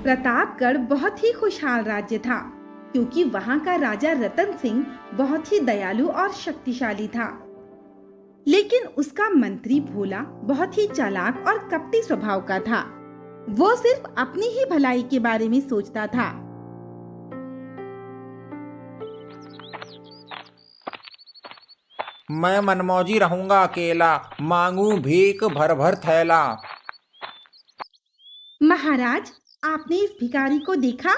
प्रतापगढ़ बहुत ही खुशहाल राज्य था, क्योंकि वहां का राजा रतन सिंह बहुत ही दयालु और शक्तिशाली था। लेकिन उसका मंत्री भोला बहुत ही चालाक और कपटी स्वभाव का था। वो सिर्फ अपनी ही भलाई के बारे में सोचता था। मैं मनमौजी रहूंगा अकेला, मांगू भीख भर भर थैला। महाराज, आपने इस भिखारी को देखा?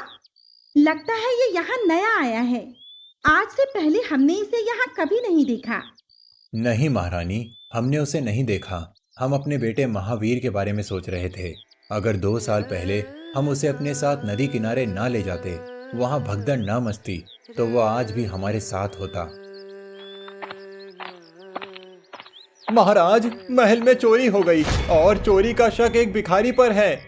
लगता है ये यहाँ नया आया है। आज से पहले हमने इसे यहाँ कभी नहीं देखा। नहीं महारानी, हमने उसे नहीं देखा। हम अपने बेटे महावीर के बारे में सोच रहे थे। अगर 2 साल पहले हम उसे अपने साथ नदी किनारे ना ले जाते, वहाँ भगदड़ ना मचती, तो वो आज भी हमारे साथ होता। महाराज, महल में चोरी हो गई और चोरी का शक एक भिखारी पर है।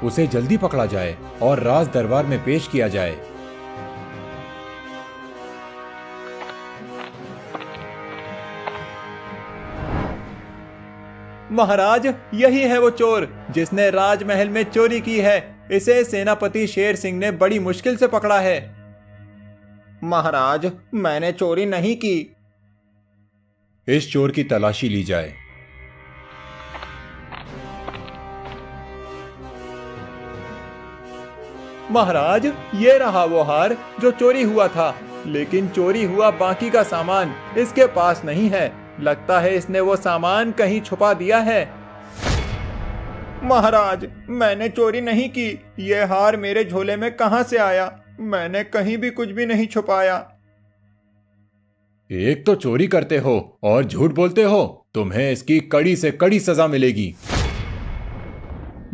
उसे जल्दी पकड़ा जाए और राज दरबार में पेश किया जाए। महाराज, यही है वो चोर जिसने राजमहल में चोरी की है। इसे सेनापति शेर सिंह ने बड़ी मुश्किल से पकड़ा है। महाराज, मैंने चोरी नहीं की। इस चोर की तलाशी ली जाए। महाराज, ये रहा वो हार जो चोरी हुआ था, लेकिन चोरी हुआ बाकी का सामान इसके पास नहीं है। लगता है इसने वो सामान कहीं छुपा दिया है। महाराज, मैंने चोरी नहीं की। ये हार मेरे झोले में कहां से आया? मैंने कहीं भी कुछ भी नहीं छुपाया। एक तो चोरी करते हो और झूठ बोलते हो। तुम्हें इसकी कड़ी से कड़ी सजा मिलेगी।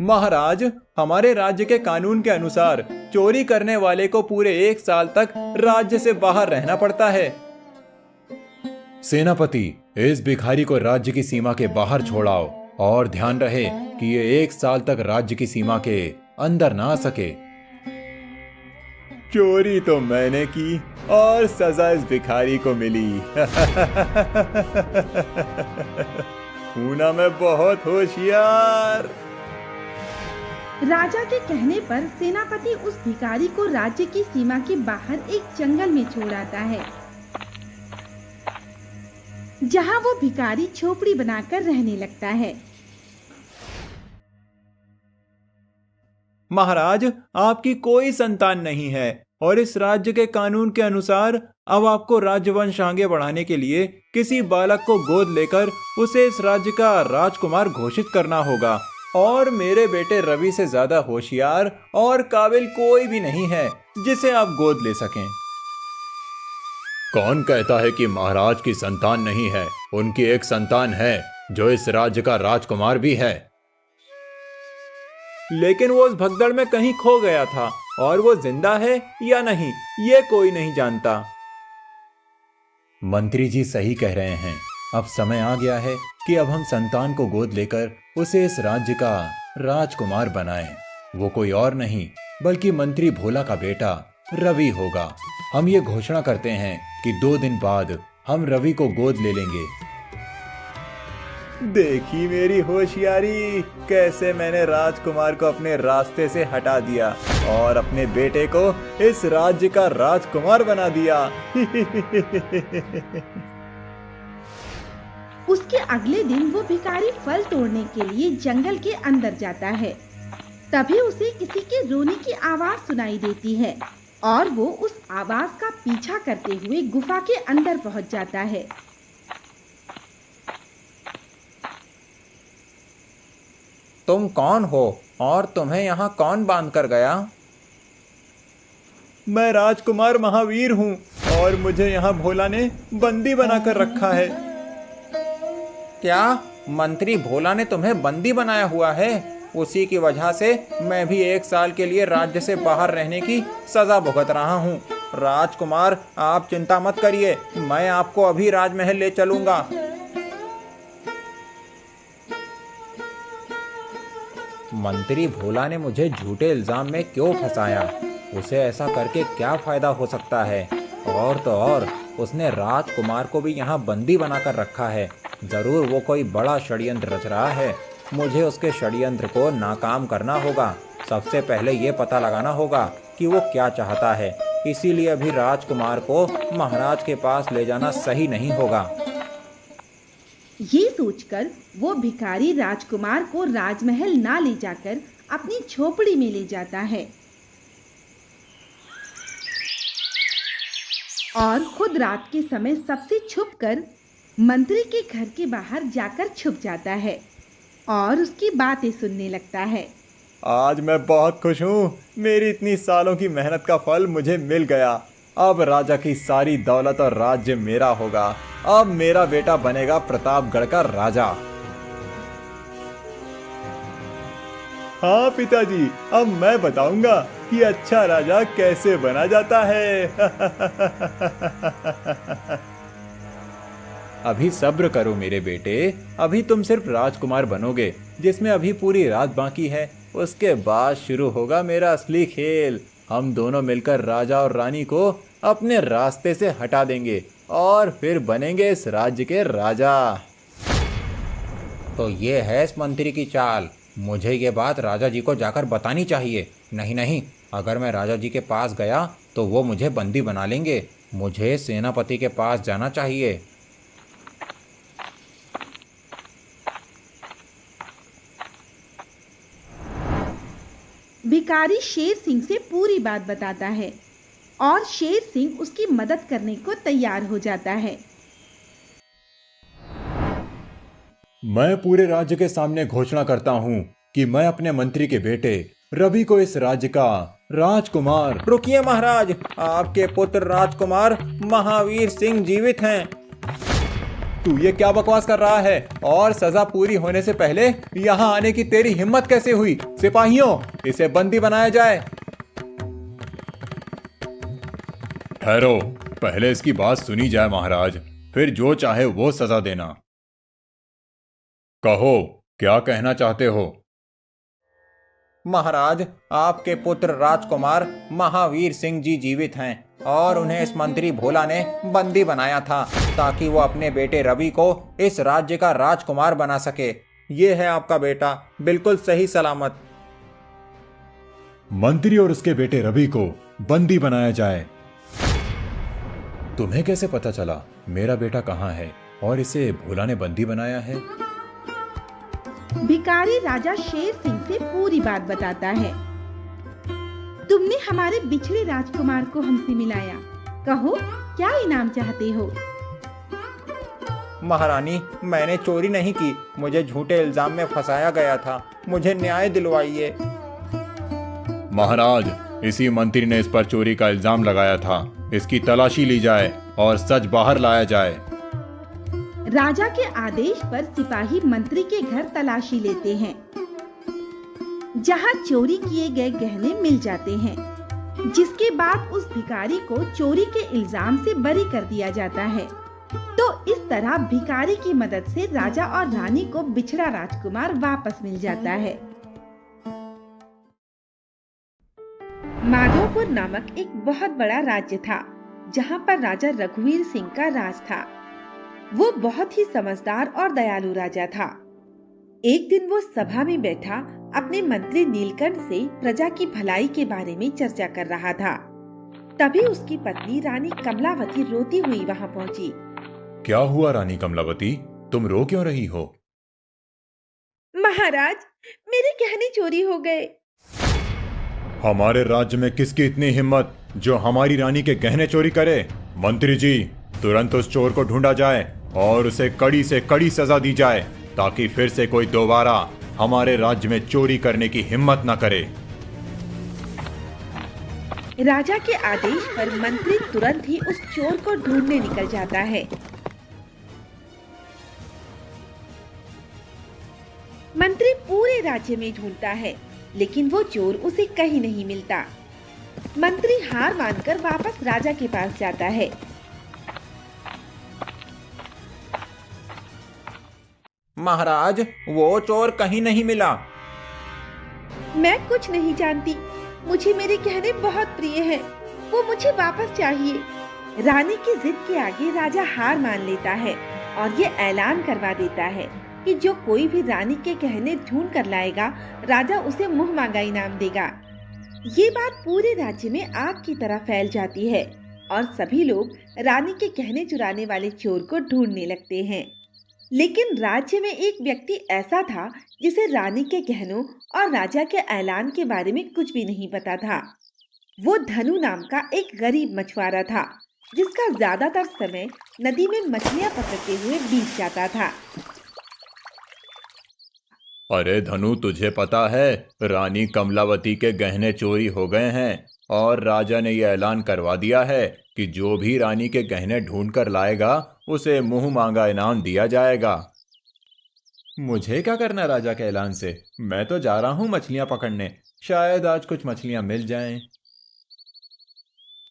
महाराज, हमारे राज्य के कानून के अनुसार चोरी करने वाले को पूरे 1 साल तक राज्य से बाहर रहना पड़ता है। सेनापति, इस भिखारी को राज्य की सीमा के बाहर छोड़ाओ और ध्यान रहे कि ये 1 साल तक राज्य की सीमा के अंदर ना आ सके। चोरी तो मैंने की और सजा इस भिखारी को मिली। हूं ना मैं बहुत होशियार। राजा के कहने पर सेनापति उस भिखारी को राज्य की सीमा के बाहर एक जंगल में छोड़ आता है, जहां वो भिखारी झोपड़ी बनाकर रहने लगता है। महाराज, आपकी कोई संतान नहीं है और इस राज्य के कानून के अनुसार अब आपको राज्यवंश आगे बढ़ाने के लिए किसी बालक को गोद लेकर उसे इस राज्य का राजकुमार घोषित करना होगा। और मेरे बेटे रवि से ज्यादा होशियार और काबिल कोई भी नहीं है जिसे आप गोद ले सकें। कौन कहता है कि महाराज की संतान नहीं है? उनकी एक संतान है जो इस राज्य का राजकुमार भी है। लेकिन वो उस भगदड़ में कहीं खो गया था और वो जिंदा है या नहीं, ये कोई नहीं जानता। मंत्री जी सही कह रहे हैं। अब समय आ गया है कि अब हम संतान को गोद लेकर उसे इस राज्य का राजकुमार बनाएं। वो कोई और नहीं बल्कि मंत्री भोला का बेटा रवि होगा। हम ये घोषणा करते हैं कि 2 दिन बाद हम रवि को गोद ले लेंगे। देखी मेरी होशियारी, कैसे मैंने राजकुमार को अपने रास्ते से हटा दिया और अपने बेटे को इस राज्य का राजकुमार बना दिया। उसके अगले दिन वो भिखारी फल तोड़ने के लिए जंगल के अंदर जाता है। तभी उसे किसी के रोने की आवाज सुनाई देती है और वो उस आवाज का पीछा करते हुए गुफा के अंदर पहुंच जाता है। तुम कौन हो और तुम्हें यहाँ कौन बांध कर गया? मैं राजकुमार महावीर हूँ और मुझे यहाँ भोला ने बंदी बनाकर रखा है। क्या मंत्री भोला ने तुम्हें बंदी बनाया हुआ है? उसी की वजह से मैं भी 1 साल के लिए राज्य से बाहर रहने की सजा भुगत रहा हूँ। राजकुमार, आप चिंता मत करिए, मैं आपको अभी राजमहल ले चलूंगा। मंत्री भोला ने मुझे झूठे इल्जाम में क्यों फंसाया? उसे ऐसा करके क्या फायदा हो सकता है? और तो और उसने राजकुमार को भी यहाँ बंदी बनाकर रखा है। जरूर वो कोई बड़ा षड्यंत्र रच रहा है। मुझे उसके षड्यंत्र को नाकाम करना होगा। सबसे पहले ये पता लगाना होगा कि वो क्या चाहता है। इसीलिए अभी राजकुमार को महाराज के पास ले जाना सही नहीं होगा। ये सोचकर वो भिखारी राजकुमार को राजमहल ना ले जाकर अपनी झोपड़ी में ले जाता है और खुद रात के समय सबसे छुपकर मंत्री के घर के बाहर जाकर छुप जाता है और उसकी बातें सुनने लगता है। आज मैं बहुत खुश हूँ। मेरी इतनी सालों की मेहनत का फल मुझे मिल गया। अब राजा की सारी दौलत और राज्य मेरा होगा। अब मेरा बेटा बनेगा प्रतापगढ़ का राजा। हाँ पिताजी, अब मैं बताऊंगा कि अच्छा राजा कैसे बना जाता है। अभी सब्र करो मेरे बेटे, अभी तुम सिर्फ राजकुमार बनोगे, जिसमें अभी पूरी रात बाकी है। उसके बाद शुरू होगा मेरा असली खेल। हम दोनों मिलकर राजा और रानी को अपने रास्ते से हटा देंगे और फिर बनेंगे इस राज्य के राजा। तो ये है इस मंत्री की चाल। मुझे ये बात राजा जी को जाकर बतानी चाहिए। नहीं नहीं, अगर मैं राजा जी के पास गया तो वो मुझे बंदी बना लेंगे। मुझे सेनापति के पास जाना चाहिए। भिखारी शेर सिंह से पूरी बात बताता है और शेर सिंह उसकी मदद करने को तैयार हो जाता है। मैं पूरे राज्य के सामने घोषणा करता हूँ कि मैं अपने मंत्री के बेटे रवि को इस राज्य का राजकुमार। रुकिए महाराज, आपके पुत्र राजकुमार महावीर सिंह जीवित हैं। तू ये क्या बकवास कर रहा है? और सजा पूरी होने से पहले यहाँ आने की तेरी हिम्मत कैसे हुई? सिपाहियों, इसे बंदी बनाया जाए। ठहरो, पहले इसकी बात सुनी जाए महाराज, फिर जो चाहे वो सजा देना। कहो, क्या कहना चाहते हो? महाराज, आपके पुत्र राजकुमार महावीर सिंह जी जीवित हैं और उन्हें इस मंत्री भोला ने बंदी बनाया था ताकि वो अपने बेटे रवि को इस राज्य का राजकुमार बना सके। ये है आपका बेटा, बिल्कुल सही सलामत। मंत्री और उसके बेटे रवि को बंदी बनाया जाए। तुम्हें कैसे पता चला मेरा बेटा कहाँ है और इसे भोला ने बंदी बनाया है? भिखारी राजा शेर सिंह से पूरी बात बताता है। तुमने हमारे बिछड़े राजकुमार को हमसे मिलाया। कहो, क्या इनाम चाहते हो? महारानी, मैंने चोरी नहीं की, मुझे झूठे इल्जाम में फंसाया गया था। मुझे न्याय दिलवाइए। महाराज, इसी मंत्री ने इस पर चोरी का इल्जाम लगाया था। इसकी तलाशी ली जाए और सच बाहर लाया जाए। राजा के आदेश पर सिपाही मंत्री के घर तलाशी लेते हैं, जहां चोरी किए गए गहने मिल जाते हैं, जिसके बाद उस भिखारी को चोरी के इल्जाम से बरी कर दिया जाता है। तो इस तरह भिखारी की मदद से राजा और रानी को बिछड़ा राजकुमार वापस मिल जाता है। माधोपुर नामक एक बहुत बड़ा राज्य था, जहां पर राजा रघुवीर सिंह का राज था। वो बहुत ही समझदार और दयालु राजा था। एक दिन वो सभा में बैठा अपने मंत्री नीलकंठ से प्रजा की भलाई के बारे में चर्चा कर रहा था। तभी उसकी पत्नी रानी कमलावती रोती हुई वहां पहुंची। क्या हुआ रानी कमलावती, तुम रो क्यों रही हो? महाराज, मेरे गहने चोरी हो गए। हमारे राज्य में किसकी इतनी हिम्मत जो हमारी रानी के गहने चोरी करे? मंत्री जी, तुरंत उस चोर को ढूंढा जाए और उसे कड़ी से कड़ी सजा दी जाए ताकि फिर से कोई दोबारा हमारे राज्य में चोरी करने की हिम्मत न करे। राजा के आदेश पर मंत्री तुरंत ही उस चोर को ढूंढने निकल जाता है। मंत्री पूरे राज्य में ढूंढता है, लेकिन वो चोर उसे कहीं नहीं मिलता। मंत्री हार मानकर वापस राजा के पास जाता है। महाराज, वो चोर कहीं नहीं मिला। मैं कुछ नहीं जानती, मुझे मेरे गहने बहुत प्रिय हैं, वो मुझे वापस चाहिए। रानी की जिद के आगे राजा हार मान लेता है और ये ऐलान करवा देता है कि जो कोई भी रानी के गहने ढूंढ कर लाएगा, राजा उसे मुंह मांगा इनाम देगा। ये बात पूरे राज्य में आग की तरह फैल जाती है और सभी लोग रानी के गहने चुराने वाले चोर को ढूंढने लगते हैं। लेकिन राज्य में एक व्यक्ति ऐसा था जिसे रानी के गहनों और राजा के ऐलान के बारे में कुछ भी नहीं पता था। वो धनु नाम का एक गरीब मछुआरा था, जिसका ज्यादातर समय नदी में मछलियां पकड़ते हुए बीत जाता था। अरे धनु, तुझे पता है रानी कमलावती के गहने चोरी हो गए हैं और राजा ने यह ऐलान करवा दिया है कि जो भी रानी के गहने ढूंढ कर लाएगा उसे मुंह मांगा इनाम दिया जाएगा। मुझे क्या करना राजा के ऐलान से? मैं तो जा रहा हूं मछलियां पकड़ने, शायद आज कुछ मछलियां मिल जाएं।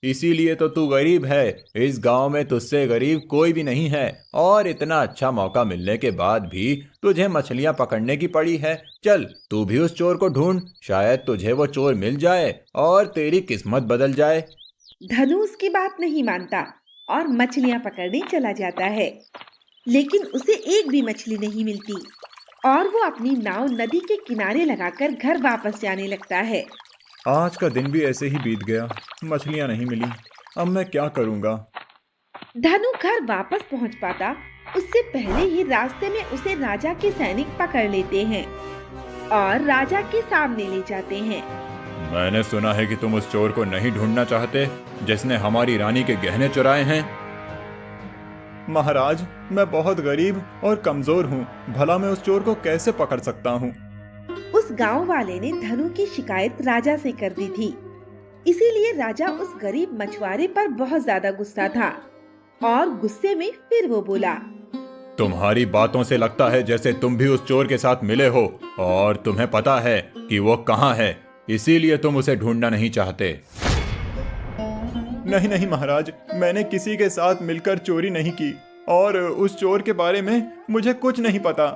इसीलिए तो तू गरीब है। इस गांव में तुझसे गरीब कोई भी नहीं है और इतना अच्छा मौका मिलने के बाद भी तुझे मछलियां पकड़ने की पड़ी है। चल तू भी उस चोर को ढूंढ, शायद तुझे वो चोर मिल जाए और तेरी किस्मत बदल जाए। धनु उसकी बात नहीं मानता और मछलियां पकड़ने चला जाता है, लेकिन उसे एक भी मछली नहीं मिलती और वो अपनी नाव नदी के किनारे लगाकर घर वापस जाने लगता है। आज का दिन भी ऐसे ही बीत गया, मछलियां नहीं मिली। अब मैं क्या करूंगा? धनु घर वापस पहुंच पाता उससे पहले ही रास्ते में उसे राजा के सैनिक पकड़ लेते हैं और राजा के सामने ले जाते हैं। मैंने सुना है कि तुम उस चोर को नहीं ढूंढना चाहते जिसने हमारी रानी के गहने चुराए हैं। महाराज, मैं बहुत गरीब और कमजोर हूँ, भला मैं उस चोर को कैसे पकड़ सकता हूँ? उस गांव वाले ने धनु की शिकायत राजा से कर दी थी, इसीलिए राजा उस गरीब मछुआरे पर बहुत ज्यादा गुस्सा था और गुस्से में फिर वो बोला, तुम्हारी बातों से लगता है जैसे तुम भी उस चोर के साथ मिले हो और तुम्हें पता है कि वो कहाँ है, इसीलिए तुम उसे ढूंढना नहीं चाहते। नहीं नहीं महाराज, मैंने किसी के साथ मिलकर चोरी नहीं की और उस चोर के बारे में मुझे कुछ नहीं पता।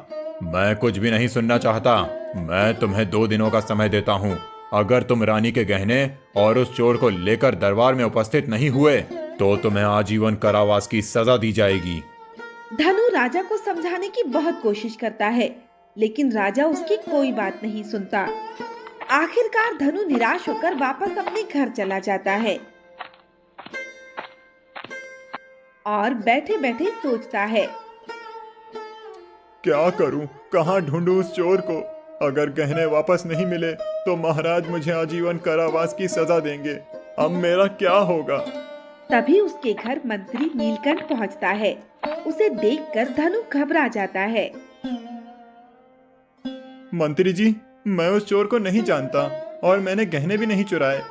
मैं कुछ भी नहीं सुनना चाहता। मैं तुम्हें 2 दिनों का समय देता हूँ। अगर तुम रानी के गहने और उस चोर को लेकर दरबार में उपस्थित नहीं हुए तो तुम्हें आजीवन कारावास की सजा दी जाएगी। धनु राजा को समझाने की बहुत कोशिश करता है, लेकिन राजा उसकी कोई बात नहीं सुनता। आखिरकार धनु निराश होकर वापस अपने घर चला जाता है और बैठे बैठे सोचता है, क्या करूं? कहां ढूंढूं उस चोर को? अगर गहने वापस नहीं मिले तो महाराज मुझे आजीवन कारावास की सजा देंगे। अब मेरा क्या होगा? तभी उसके घर मंत्री नीलकंठ पहुंचता है। उसे देखकर धनु घबरा जाता है। मंत्री जी, मैं उस चोर को नहीं जानता और मैंने गहने भी नहीं चुराए।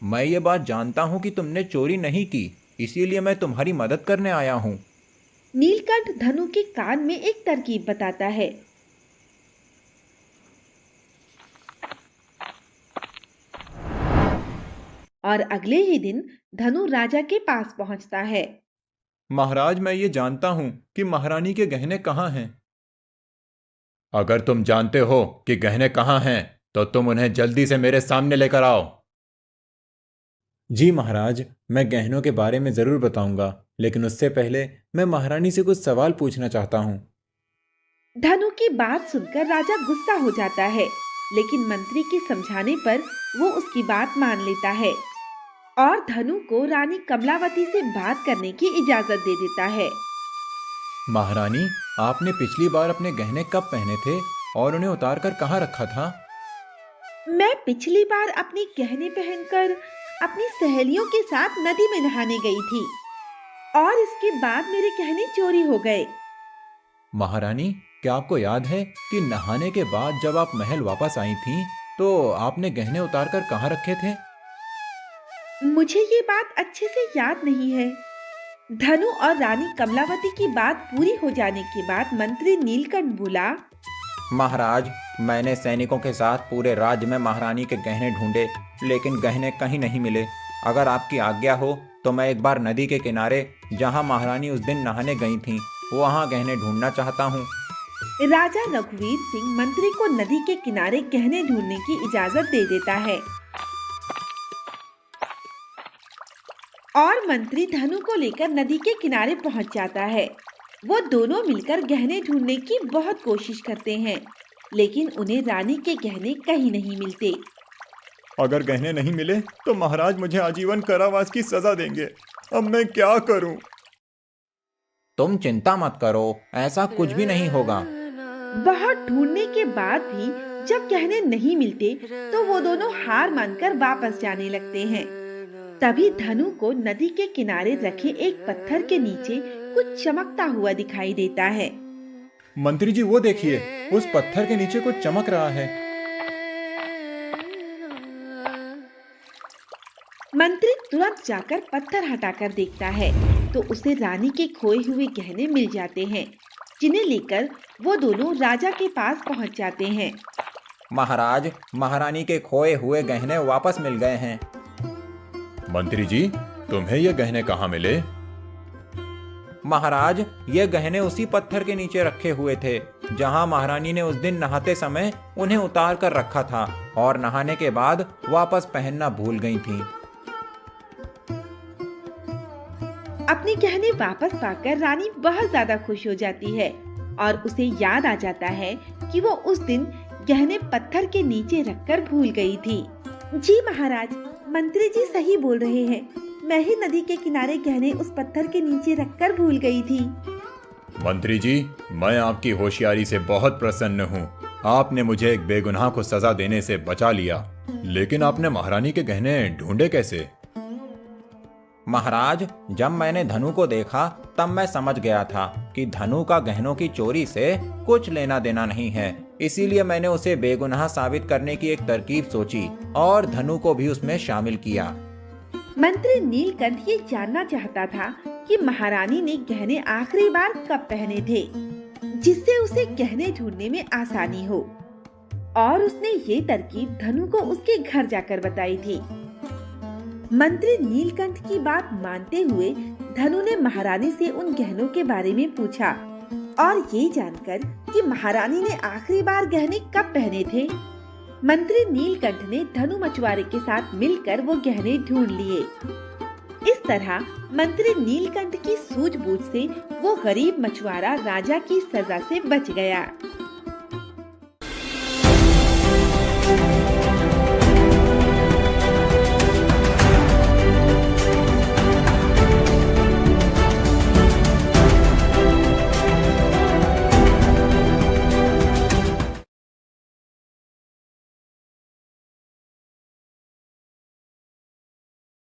मैं ये बात जानता हूँ कि तुमने चोरी नहीं की, इसीलिए मैं तुम्हारी मदद करने आया हूँ। नीलकंठ धनु के कान में एक तरकीब बताता है। और अगले ही दिन धनु राजा के पास पहुंचता है। महाराज, मैं ये जानता हूँ कि महारानी के गहने कहाँ हैं। अगर तुम जानते हो कि गहने कहाँ हैं तो तुम उन्हें जल्दी से मेरे सामने लेकर आओ। जी महाराज, मैं गहनों के बारे में जरूर बताऊंगा, लेकिन उससे पहले मैं महारानी से कुछ सवाल पूछना चाहता हूँ। धनु की बात सुनकर राजा गुस्सा हो जाता है, लेकिन मंत्री के समझाने पर वो उसकी बात मान लेता है और धनु को रानी कमलावती से बात करने की इजाजत दे देता है। महारानी, आपने पिछली बार अपने गहने कब पहने थे और उन्हें उतार कर कहाँ रखा था? मैं पिछली बार अपने गहने पहनकर अपनी सहेलियों के साथ नदी में नहाने गई थी और इसके बाद मेरे गहने चोरी हो गए। महारानी, क्या आपको याद है कि नहाने के बाद जब आप महल वापस आई थीं, तो आपने गहने उतारकर कहाँ रखे थे? मुझे ये बात अच्छे से याद नहीं है। धनु और रानी कमलावती की बात पूरी हो जाने के बाद मंत्री नीलकंठ बोला, महाराज, मैंने सैनिकों के साथ पूरे राज्य में महारानी के गहने ढूंढे, लेकिन गहने कहीं नहीं मिले। अगर आपकी आज्ञा हो तो मैं एक बार नदी के किनारे, जहां महारानी उस दिन नहाने गई थीं, वहां गहने ढूंढना चाहता हूं। राजा रघुवीर सिंह मंत्री को नदी के किनारे गहने ढूंढने की इजाजत दे देता है और मंत्री धनु को लेकर नदी के किनारे पहुंच जाता है। वो दोनों मिलकर गहने ढूंढने की बहुत कोशिश करते हैं, लेकिन उन्हें रानी के गहने कहीं नहीं मिलते। अगर गहने नहीं मिले तो महाराज मुझे आजीवन कारावास की सजा देंगे। अब मैं क्या करूं? तुम चिंता मत करो, ऐसा कुछ भी नहीं होगा। बहुत ढूंढने के बाद भी जब गहने नहीं मिलते तो वो दोनों हार मानकर वापस जाने लगते हैं। तभी धनु को नदी के किनारे रखे एक पत्थर के नीचे कुछ चमकता हुआ दिखाई देता है। मंत्री जी वो देखिए, उस पत्थर के नीचे कुछ चमक रहा है। मंत्री तुरंत जाकर पत्थर हटाकर देखता है तो उसे रानी के खोए हुए गहने मिल जाते हैं, जिन्हें लेकर वो दोनों राजा के पास पहुंच जाते हैं। महाराज, महारानी के खोए हुए गहने वापस मिल गए हैं। मंत्री जी, तुम्हें ये गहने कहाँ मिले? महाराज, ये गहने उसी पत्थर के नीचे रखे हुए थे जहां महारानी ने उस दिन नहाते समय उन्हें उतार कर रखा था और नहाने के बाद वापस पहनना भूल गई थीं। अपने गहने वापस पाकर रानी बहुत ज्यादा खुश हो जाती है और उसे याद आ जाता है कि वो उस दिन गहने पत्थर के नीचे रखकर भूल गई थी। जी महाराज, मंत्री जी सही बोल रहे हैं, मैं ही नदी के किनारे गहने उस पत्थर के नीचे रखकर भूल गई थी। मंत्री जी, मैं आपकी होशियारी से बहुत प्रसन्न हूँ। आपने मुझे एक बेगुनाह को सजा देने से बचा लिया, लेकिन आपने महारानी के गहने ढूंढे कैसे? महाराज, जब मैंने धनु को देखा तब मैं समझ गया था कि धनु का गहनों की चोरी से कुछ लेना देना नहीं है। इसीलिए मैंने उसे बेगुनाह साबित करने की एक तरकीब सोची और धनु को भी उसमें शामिल किया। मंत्री नीलकंठ ये जानना चाहता था कि महारानी ने गहने आखिरी बार कब पहने थे, जिससे उसे गहने ढूंढने में आसानी हो, और उसने ये तरकीब धनु को उसके घर जाकर बताई थी। मंत्री नीलकंठ की बात मानते हुए धनु ने महारानी से उन गहनों के बारे में पूछा और ये जानकर कि महारानी ने आखिरी बार गहने कब पहने थे, मंत्री नीलकंठ ने धनु मछुआरे के साथ मिलकर वो गहने ढूंढ लिए। इस तरह मंत्री नीलकंठ की सूझबूझ से वो गरीब मछुआरा राजा की सजा से बच गया।